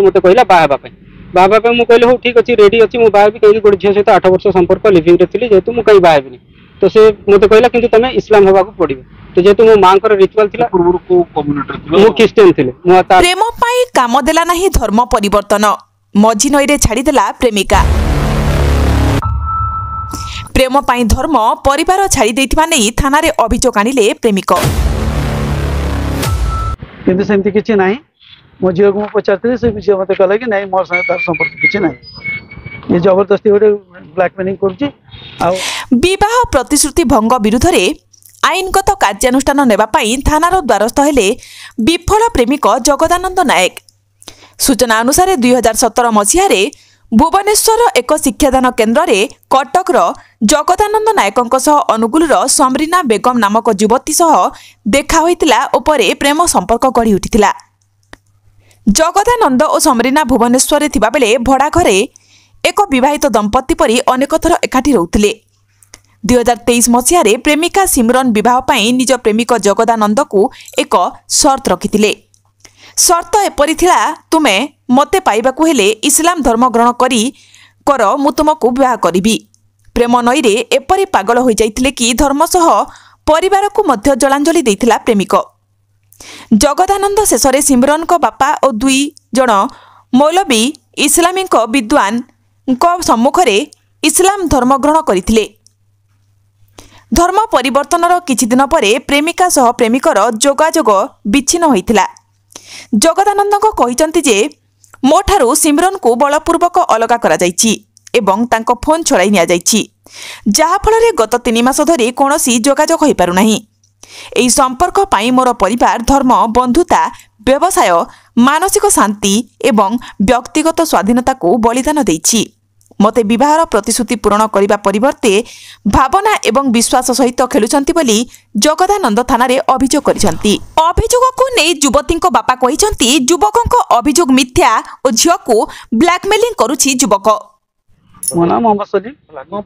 मत कहला बाहापी बाहापी मुझे कहली हूँ ठीक अच्छे रेडी अच्छी मुझे बाहबी कहीं गोटे झील सहित 8 वर्ष संपर्क लिविंग रे थी जेहेतु मुझे कहीं बाहबी तो से मत कहला कि तुम इस्लाम होगा पड़ो तो जेहेतु मो माँ रिचुआल थी क्रिश्चियन थे प्रेम पाई काम देला नहीं धर्म परिवर्तन मझी नई रे छाड़ीदेला प्रेमिका प्रेम पाई धर्म परिवार छाड़ी देथिबा नै थाना रे अभियोग आनिले प्रेमिक किंतु सेमती किछि नाही मो झील को पचारते से झील मत कहला कि नहीं मोर संगे तार संपर्क किछि नाही ये जबरदस्ती गोटे ब्लैकमेलिंग करछि आ विवाह प्रतिश्रुति भंग विरुद्ध रे आईनगत कार्यानुष्ठान नेबा पाई थानार द्वारस्थ हेले विफल प्रेमिक जगदानंद नायक सूचना अनुसार 2017 मसीह भुवनेश्वर एक शिक्षादान केन्द्र रे कटकर जगदानंद नायकों सह अनुगुलर समरीना बेगम नामक युवती सह देखा होइतिला उपरे प्रेम संपर्क गढ़ी उठितिला। जगदानंद और समरीना भुवनेश्वर रे थिबा बेले भड़ा घरे एक विवाहित दंपति परी अनेक थर एकाठी रहउतिले। 2023 मसीह रे प्रेमिका सिमरन विवाह पाई निज प्रेमिक जगदानंद को एक शर्त रखितिले। शर्त एपरी थिला तुमे मते पाइबाकू हेले इस्लाम धर्म ग्रहण करी कर मु तुमको विवाह करिबी। प्रेम नई रे एपरी पागल हो जाइतिले कि धर्म सह परिवार को मध्य जलांजलि देइतिला प्रेमिक। जगदानंद शेषरे सिमरन को बापा और 2 जण मौलवी इस्लामिक विद्वान सम्मुखरे इस्लाम धर्म ग्रहण करथिले। धर्म परिवर्तनर किछि दिन परे प्रेमिका सह प्रेमिकर जोगाजोग विच्छिन्न होइतिला। जगदानंद कहिचंती जे मोठारू सिमरन को बलपूर्वक अलगा करा जाइछि एवं तांको फोन छड़ाई निया जाइछि जहा फल गत 3 मास धरी कोनोसी जोगाजोग होई पारु नाही। एई संपर्क पाई मोर परिवार धर्म बंधुता व्यवसाय मानसिक शांति एवं व्यक्तिगत स्वाधीनता को बलिदान देइछि। मते विवाहर प्रतिश्रुति पूरण करिबा परिवर्ते भावना एवं विश्वास सहित खेलुचंती बोली जगदानंद थाना रे अभियोग करिसंती। अभियोग को नै युवती बापा कहिसंती युवकक अभियोग मिथ्या और झियो को ब्लैकमेलिंग करूछि युवक। मो नाम मोहम्मद सलीम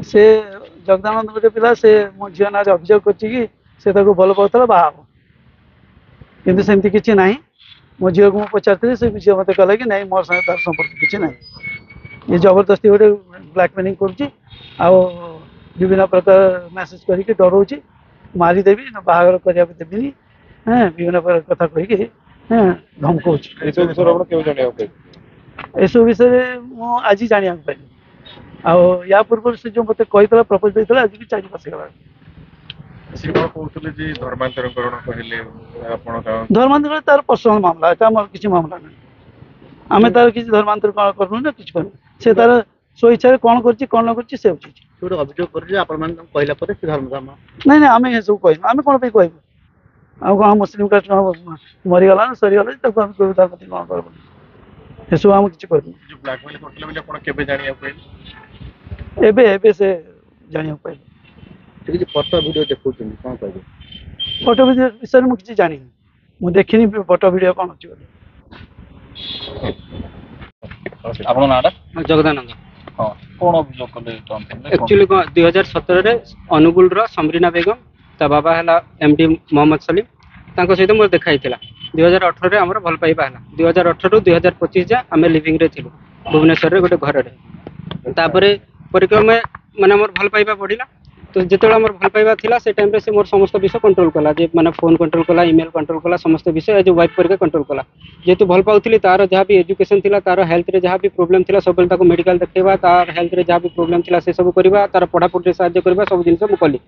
से जगदानंद गोटे पिला से मो झियो ना अभियोग करछि कि से ताको भल पाउतला बाहा किंतु सेमती किछि नाही मो झियो को पचारते से झियो मते कहला कि नहीं मोर संगे तार संपर्क किछि नाही ये जबरदस्ती गोटे ब्लैकमेलिंग करछि आ विभिन्न प्रकार मेसेज करके डराउछि मारिदेवी बाहागर करिया देबिनी विभिन्न प्रकार कथा कहिके धमकाउछि। एसो विषय मु आज जानिया पाइली आ या पूर्व से जो मते कहितला प्रपोज देइतला आज भी 4 मास गला सिको कहतले जे धर्मांतरीकरण कहले आपण का धर्मांतरण तार पर्सनल मामला एटा हमर किछि मामला नै आमे तार किछि धर्मांतरीकरण करनु ना किछि करनु से तार सो इच्छा कोन करछि कोन न करछि से होछि छोड अभियोग करछि आपण मान कहला परे से धर्म नै नै आमे हेसु कहनु आमे कोन पे कहबो आ को मुस्लिम कास्ट मरि गला ना सरी गला त हम कोन तार कोन करबो हेसु हम किछि करनु जो ब्लैकमेल करतले बिले कोन केबे जानिया पइल एबे से जानिया पइल ठीक जे फोटो वीडियो देखौछन कोन कहबो फोटो वीडियो विषय मु किछि जानि मु देखिनी फोटो वीडियो कोन अछि आपन नाडा जगदानंद हां कोन अभियोग करले एक्चुअली 2017 रे अनुगुल रो समरीना बेगम ता बाबा हला एमडी मोहम्मद सलीम तांको सहित मोर देखाइतिला 2018 रे हमर भल पाइबा हला 2018 रु 2025 जा हमें लिविंग रे थिलु भुवनेश्वर रे गोटे घर रे तापरे परिक्रम माने मोर भल पाइबा पडिला तो जेतेला मोर भल पाइबा थिला से टाइम रे से मोर समस्त विषय कंट्रोल कला जे माने फोन कंट्रोल कला ईमेल कंट्रोल कला समस्त विषय एज वाइफ करके कंट्रोल कला जेतु भल पाउथिली तार जहा भी एजुकेशन थिला तार हेल्थ रे जहा भी प्रॉब्लम थिला सब ताको मेडिकल देखैबा तार हेल्थ रे जहा भी प्रॉब्लम थिला से सब करबा तार पढ़ा पढ़े सहायता करबा सब जिंस मु कली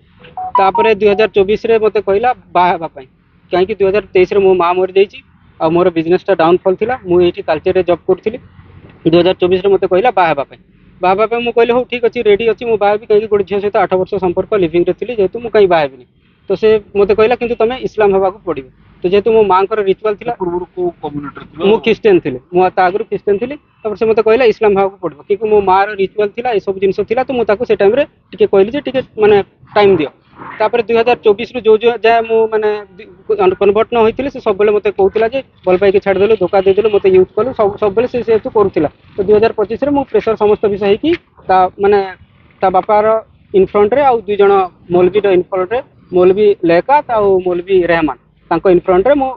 तापरे 2024 रे मते कहला बाहा पाई काहे कि 2023 रे मो मां मर जाईची आ मोर बिजनेस ता डाउनफॉल थिला मु एठी कल्चर रे जॉब करथिली 2024 रे मते कहला बाहा पाई बाबा पे मु कहले हो ठीक अच्छे रेडी अच्छी मु बाहबी कहीं गोटे झील सहित 8 वर्ष संपर्क लिविंग रे थी जेहेतु मु कहीं बाहबी तो से मते कहला कि तुम इस्लाम होगा पड़ो तो जेहेतु मो माँ रिचुआल थी मु क्रिश्चियन थी मु आगु क्रिश्चियन थी से मते कहला इस्लाम होगा पड़ो क्योंकि मो माँ रिचुआल थी ये सब जिन था तो मुझे टाइम टे कहली माने टाइम दियो तापर 2024 रु जो जाए मु माने कन्वर्ट न होइतिले से सब बेले मते कहउतिला जे भल पाई के छाड़ देलो धोखा दे देलो मते यूज कलो सब बेले से तो करूतिला तो 2025 रे मु प्रेशर समस्त विषय है कि ता माने ता बापार इन फ्रंट रे आ 2 जण मौलवी रो इन फ्रंट रे मौलवी लेका ता मौलवी रहमान तांको इन फ्रंट रे मु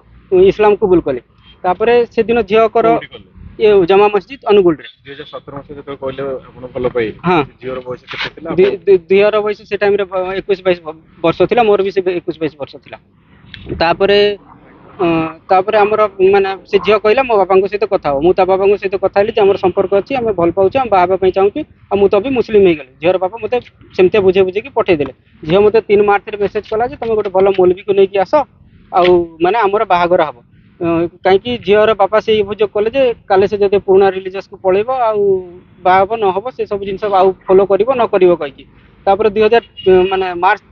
इस्लाम कबूल कले तापर से दिन झीकर कोउठी कले? ये जमा मस्जिद अनुगुल रे 2017 मसीह जो कहले आपण भल पाई हाँ झीर बयस केते थिला? दुईहर बयस से टाइम रे 21-22 वर्ष थिला, मोर भी से 21-22 वर्ष थिला। तापरे तापरे हमर माने से झियो कहला मो बापा सहित कथा हो, मु ता बापा सहित कथा हली जे हमर संपर्क अछि, हम भल पाउछ, हम बाबा पई चाहूची, आ मु तो भी मुस्लिम हे गेले। झियोर बापा मते सेमते बुझे बुझे की पठे देले। झियो मते 3 मार्च रे मेसेज कला जे तमे गोटे भल मौलवी को नै की आसो, आ माने हमर बाहागर हबो। कहीं कि झीर बापा से अभियोग कले जे काले से जदि पुराना रिलीजियस को पळेबो आ बाहा न हबो, से सब जिनस आ फॉलो करिवो न करिवो कहि। तापर 2000 माने मार्च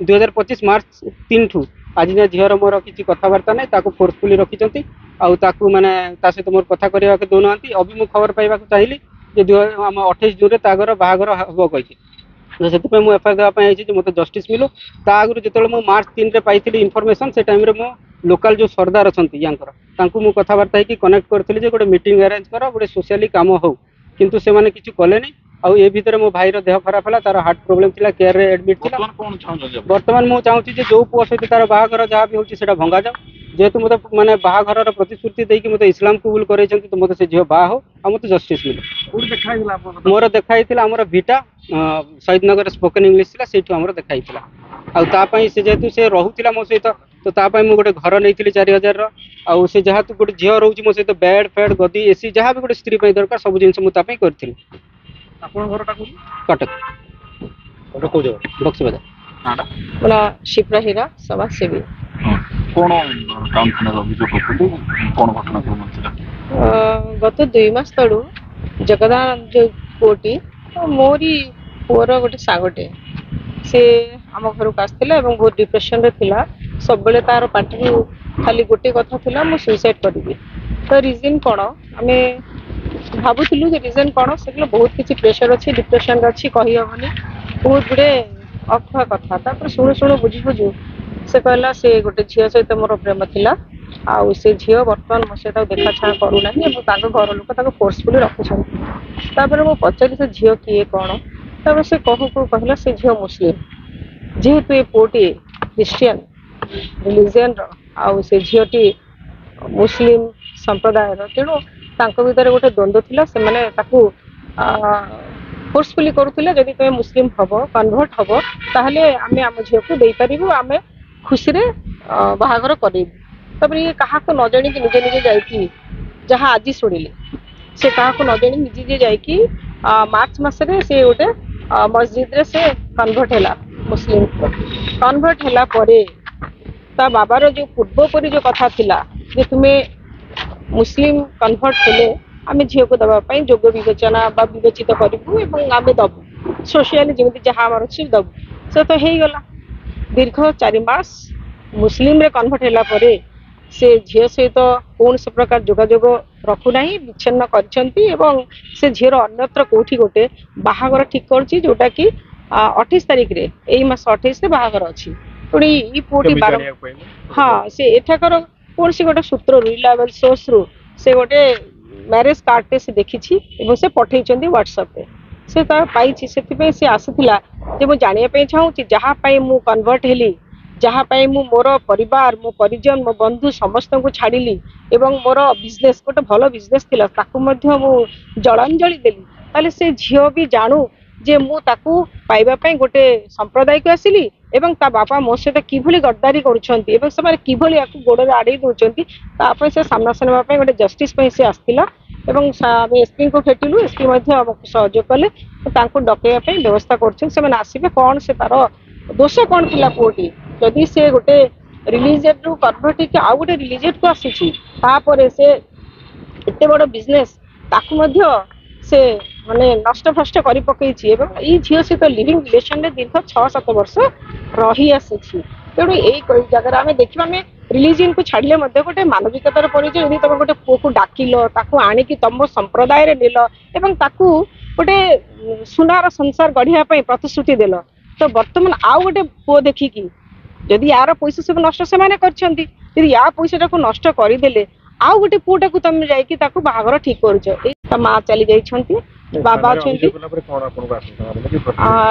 2025 मार्च 3 ठू आज ना झीर मोर किसी कथबार्ता नहीं, ताको फोर्सफुली रखिचंती, आउ ताकू माने ता सहित मोर कथा करिया के दोनांती। अभी मु खबर पाइबा को चाहिली जे हम 28 जून रे तागर बाहागर हबो कहि। से मु एफआईआर देवा आई मत जस्टिस मिलू। ता आगु जो मु मार्च 3 रे पाइली इनफॉरमेशन, से टाइम रे मु लोकल जो सरदार अच्छा यांकर मु कथबार्ता है कनेक्ट करी जे गोटे मीटिंग अरेंज कर गोटे सोशली कम हो, किंतु से माने किछु कले नहीं। आउ ए भीतर मो भाई रो देह खराब हला, तार हार्ट प्रॉब्लम थिला, केयर रे एडमिट थिला। वर्तमान मु चाहूची जे जो पुओ सहित तार बाहागर जहाँ भी होची सेटा भंगा जाओ, जेहेतु मते माने बाहागर रो प्रतिश्रुति देकी मते इस्लाम कबूल करैछंती, तो मते से झियो बाहा हो आ मते जस्टिस मिलो। कोड देखाइला मोर देखाइथिला हमर भीटा शहीद नगर स्पोकन इंग्लिश थिला, सेठु हमर देखाइथिला। आ ता पई से जेहेतु से रहुथिला मो सहित, तो ता पई मु गोटे घर नैथिली 4000 रो। आ से जहाँ तू गोटे झियो रहउची मो सहित, बेड फेड गदी एसी जहाँ भी गोटे स्त्री पई दरकार सब जिंस मु ता पई करथिली। आपन घरटा कोन? कटक ओटा को जगह बक्सी बाजार। नाडा मला शिप्रा हीरा समाज सेवी। कोन टाउन थाना अभियोग करथि, कोन घटना क्रम छिला? गत 2 मास तळु जगदानंद कोटी मोरी पुअर गोटे सागटे से आम घर को आसला और बहुत डिप्रेशन रे थिला। सब बेले तार पार्टी खाली गोटे कथा थिला, मु सुसाइड करबी। तो रीजन कोन आमे भाबुथिलु जे रीजन कोन, से बहुत किछि प्रेशर अछि, डिप्रेशन अछि कहि हबनी, बहुत गुडे अफवा कथा। तापर सुनु सुनु बुझी बुझू से कहला से गोटे झियो सहित मोर प्रेम थिला, आ से झियो वर्तमान मो सहित देखा छा करू नाही, एवं ताको घर लोक ताको फोर्सफुली रखिछन। तापर मो पचारि से झियो किए कोन, तापर से कहू कहला से झियो मुस्लिम, जेहेतु ए पोटी क्रिश्चियन रिलीजियन रो, आ से झियोटी मुस्लिम संप्रदाय रो, तेणु तांको भीतर गोटे द्वंद्व थिला। से माने ताकू फोर्सफुली करूथिले जदि तुमे मुस्लिम हबो, कन्वर्ट हबो, ताहले आमे आम झियो को देई परिबु, आमे खुशी रे बाहागर करेबु। तबरे ये कहा को न जानि कि निजे निजे जाई कि जहां आज सुनिले, से कहा को न जानि निजे निजे जाई कि मार्च मास रे से गोटे मस्जिद रे से कन्वर्ट हैला, मुस्लिम कन्वर्ट हैला परे ता बाबार जो पूर्वपरी जो कथा थिला जे तुमे मुस्लिम कन्वर्ट हेले आमे झियो को दबा पई जोग विवेचना बा विवेचित करिबु, एवं आमे दबु सोशली जेमिति जहां हमर अछि दबु। से तो हेई गला दीर्घ 4 मास मुस्लिम रे कन्वर्ट हैला परे से झियो सहित कौन से प्रकार जोगाजोग रखु नाही, विच्छिन्न करछंती, एवं से झियोर अन्यत्र कोठी गोटे बाहागर ठीक करछि, जोटा कि 28 तारिख रे एई मास 28 रे बाहागर अछि। पुणी ई पोटी 12 हाँ से एठाकर कौन से गोटे सूत्र रिलायबल सोर्स रु से गोटे मैरिज कार्ड टे से देखिछि, एवं से पठेइछंती व्हाट्सएप पे, से ता पाइछि। सेति पे से आसीथिला जे मो जानिया पे चाहूछि जहां पई मु कन्वर्ट हेली, जहाँ पाई मु मोर परिवार मो परिजन मो बंधु समस्त को छाड़िली, एवं मोर बिजनेस गोटे भल बिजनेस थिला ताकू मध्य मु जलांजलि देली, ताले से झियो भी जानू जे मु ताकू पाइबा पई गोटे संप्रदाय को आसिली, एवं ता बापा मो सहित किभली गद्दारी करूछंती, एवं से माने किभली याकू गोडरे आडे दोचंती, ता पई से सामना सनबा पई गोटे जस्टिस पई से आस्तिला। एवं आमे एसपी को भेटिलु, एसपी मध्य हमकु सहयोग कले, तांको डकेया पई व्यवस्था करछन, से माने आसीबे कोन से तार दोष कोन थिला पोटी जदि से गोटे रिलीजियन रु कन्वर्ट के आ गोटे रिलीजियन को आसी तापर से एते बड़ बिजनेस ताकू मध्य से माने नष्ट भ्रष्ट करि पकैछि, एवं ई झियो सहित लिविंग रिलेशन रे दीर्घ 6-7 वर्ष रही आसी। तेणु यही जगह आम देखा आम रिलीजियन को छाड़िले गोटे मानविकतार परिचय, यदि तुम गोटे पुओ को डाकिल ताकू आणिकी तुम संप्रदाय रे नेल, एवं ताकू गोटे सुनार संसार गढ़िया प्रतिश्रुति देल, तो बर्तमान आउ गोटे पुओ देखिकी जदि यार पैसा सब नष्ट से यदि या पैसा को नष्ट करदे आउ गोटे पुओटा को तुम जाइए बाहागर ठीक कर माँ चली जाइए, बाबा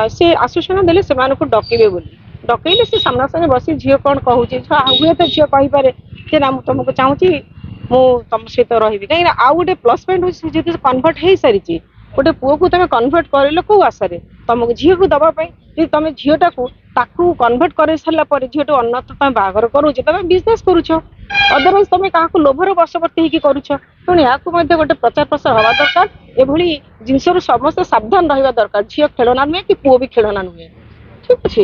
से आश्वासन देले से डकेबे बोली, डकैले से सामना सामने बसी झील कौन कहूँ हुए तो झील कहीपे जे ना तुमको चाहूँगी ମୁଁ ତମ ସହିତ ରହିବି କାହିଁକି ଆଉ ଗୋଟେ ପ୍ଲସ୍ ପଏଣ୍ଟ ହଉଛି ଯଦି କନଭର୍ଟ ହେଇସାରିଛି ଗୋଟେ ପୁଅକୁ ତମେ କନଭର୍ଟ କରିଲ କୋଉ ଆଶାରେ ତମକୁ ଝିଅକୁ ଦବା ପାଇଁ ଯଦି ତମେ ଝିଅଟାକୁ ତାକୁ କନଭର୍ଟ କରି ସାରିଲା ପରେ ଝିଅଠୁ ଅନ୍ୟତ୍ର ତମେ ବାହାଘର କରୁଛ ତମେ ବିଜନେସ କରୁଛ ଅଦରୱାଇଜ ତମେ କାହାକୁ ଲୋଭର ବଶବର୍ତ୍ତୀ ହେଇକି କରୁଛ ତେଣୁ ଏହାକୁ ମଧ୍ୟ ଗୋଟେ ପ୍ରଚାର ପ୍ରସାର ହବା ଦରକାର ଏଭଳି ଜିନିଷରୁ ସମସ୍ତେ ସାବଧାନ ରହିବା ଦରକାର ଝିଅ ଖେଳନା ନୁହେଁ କି ପୁଅ ବି ଖେଳନା ନୁହେଁ ଠିକ ଅଛି।